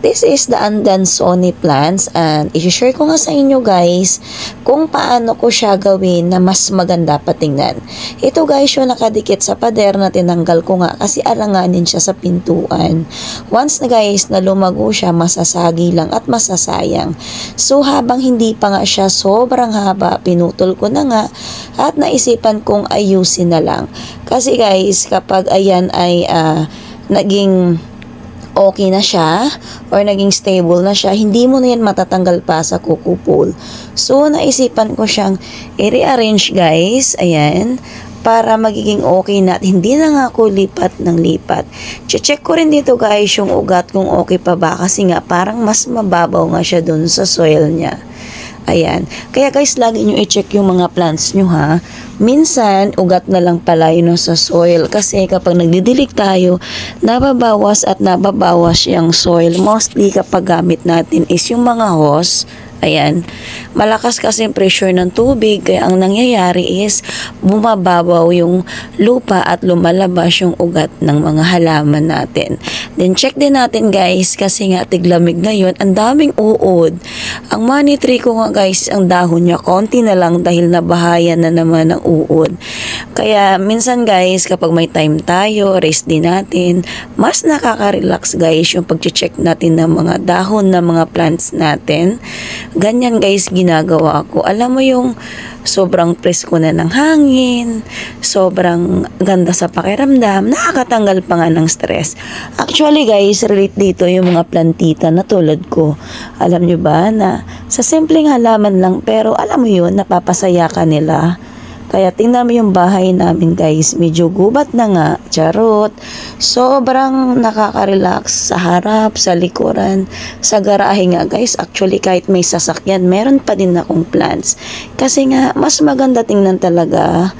This is the Adansonii plants and i-share ko nga sa inyo guys kung paano ko siya gawin na mas maganda patingnan. Ito guys yung nakadikit sa pader na tinanggal ko nga kasi alanganin siya sa pintuan. Once na guys na lumago siya, masasagi lang at masasayang. So habang hindi pa nga siya sobrang haba, pinutol ko na nga at naisipan kong ayusin na lang. Kasi guys kapag ayan ay naging okay na siya or naging stable na siya, hindi mo na yan matatanggal pa sa kuko pole. So, naisipan ko siyang i-rearrange guys, ayan, para magiging okay na at hindi na nga ako lipat ng lipat. Check ko rin dito guys yung ugat kung okay pa ba kasi nga parang mas mababaw nga siya dun sa soil niya. Ayan. Kaya guys, lagi nyo i-check yung mga plants nyo ha. Minsan, ugat na lang pala yun sa soil. Kasi kapag nagdidilig tayo, nababawas at nababawas yung soil. Mostly kapag gamit natin is yung mga hose. Ayan. Malakas kasi pressure ng tubig. Kaya ang nangyayari is bumababaw yung lupa at lumalabas yung ugat ng mga halaman natin. Then check din natin guys kasi nga tiglamig ngayon. Ang daming uod. Ang money tree ko nga guys, ang dahon niya konti na lang dahil nabahayan na naman ng uod. Kaya minsan guys kapag may time tayo, rest din natin. Mas nakaka-relax guys yung pag-check natin ng mga dahon ng mga plants natin. Ganyan guys ginagawa ko. Alam mo yung sobrang presko na ng hangin, sobrang ganda sa pakiramdam, nakakatanggal pa nga ng stress. Actually guys, relate dito yung mga plantita na tulad ko. Alam nyo ba na sa simpleng halaman lang pero alam mo yun, napapasaya ka nila. Kaya tingnan mo yung bahay namin guys, medyo gubat na nga, charot. Sobrang nakaka-relax sa harap, sa likuran, sa garahe nga guys. Actually kahit may sasakyan, meron pa din akong plants. Kasi nga mas maganda tingnan talaga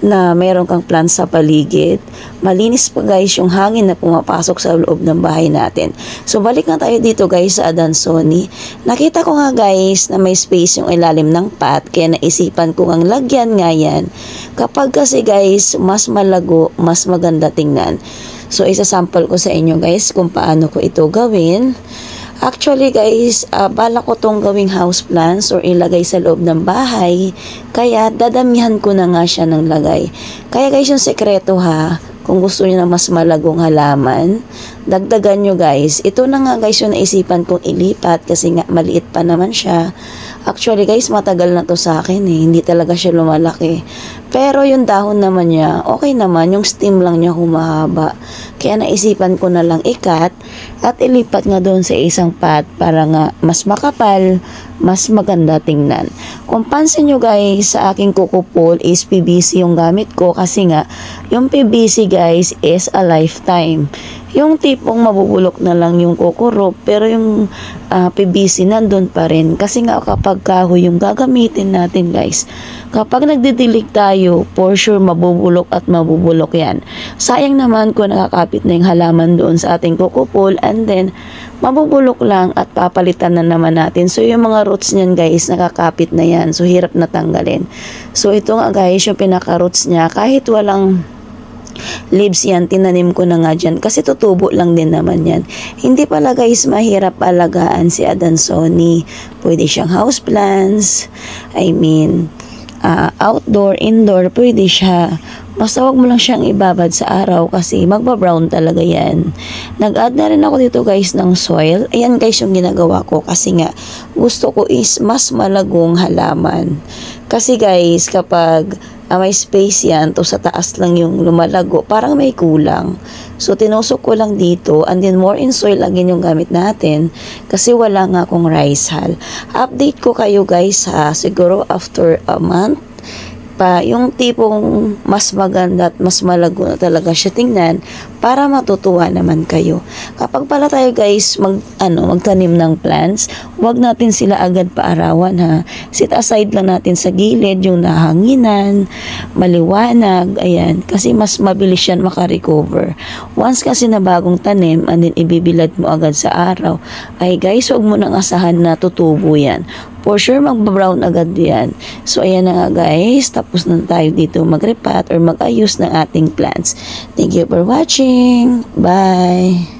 na meron kang plants sa paligid. Malinis pa guys yung hangin na pumapasok sa loob ng bahay natin. So balik na tayo dito guys sa Adansonii. Nakita ko nga guys na may space yung ilalim ng pot, kaya naisipan ko ang lagyan nga yan. Kapag kasi guys mas malago, mas maganda tingnan. So isasample ko sa inyo guys kung paano ko ito gawin. Actually guys, bala ko tong gawing house plants or ilagay sa loob ng bahay. Kaya dadamihan ko na nga siya ng lagay. Kaya guys yung sekreto ha, kung gusto niyo na mas malagong halaman, dagdagan nyo guys. Ito na nga guys yung naisipan kong ilipat kasi nga maliit pa naman siya. Actually guys, matagal na to sa akin eh. Hindi talaga siya lumalaki. Pero yung dahon naman niya, okay naman. Yung stem lang niya humahaba. Kaya naisipan ko na lang ikat at ilipat nga doon sa isang pot para nga mas makapal, mas maganda tingnan. Kung pansin nyo guys, sa aking kuko pole is PVC yung gamit ko kasi nga yung PVC guys is a lifetime. Yung tipong mabubulok na lang yung kukurop pero yung PVC nandun pa rin kasi nga kapag kahoy yung gagamitin natin guys, kapag nagdidilig tayo for sure mabubulok at mabubulok yan. Sayang naman kung nakakapit na yung halaman doon sa ating kuko pole and then mabubulok lang at papalitan na naman natin. So yung mga roots niyan guys nakakapit na yan, so hirap na tanggalin. So ito nga guys yung pinaka roots niya, kahit walang leaves yan, tinanim ko na nga dyan kasi tutubo lang din naman yan. Hindi pala guys mahirap alagaan si Adansonii. Pwede siyang house plants, I mean outdoor, indoor, pwede siya. Basta wag mo lang siyang ibabad sa araw kasi magba-brown talaga yan. Nag-add na rin ako dito guys ng soil. Ayan guys yung ginagawa ko kasi nga gusto ko is mas malagong halaman. Kasi guys kapag may space yan, to sa taas lang yung lumalago, parang may kulang. So, tinusok ko lang dito, and then more in soil again yung gamit natin, kasi wala nga akong rice hull. Update ko kayo guys ha, siguro after a month, pa yung tipong mas maganda at mas malago na talaga siya tingnan para matutuwa naman kayo. Kapag pala tayo guys magtanim ng plants, huwag natin sila agad paarawan ha. Sit aside lang natin sa gilid yung nahanginan, maliwanag, ayan, kasi mas mabilis yan makarecover. Once kasi na bagong tanim and then ibibilad mo agad sa araw, ay guys, huwag mo nang asahan na tutubo yan. For sure, mag-brown agad yan. So, ayan na nga guys. Tapos na tayo dito mag-repat or mag-ayos ng ating plants. Thank you for watching. Bye!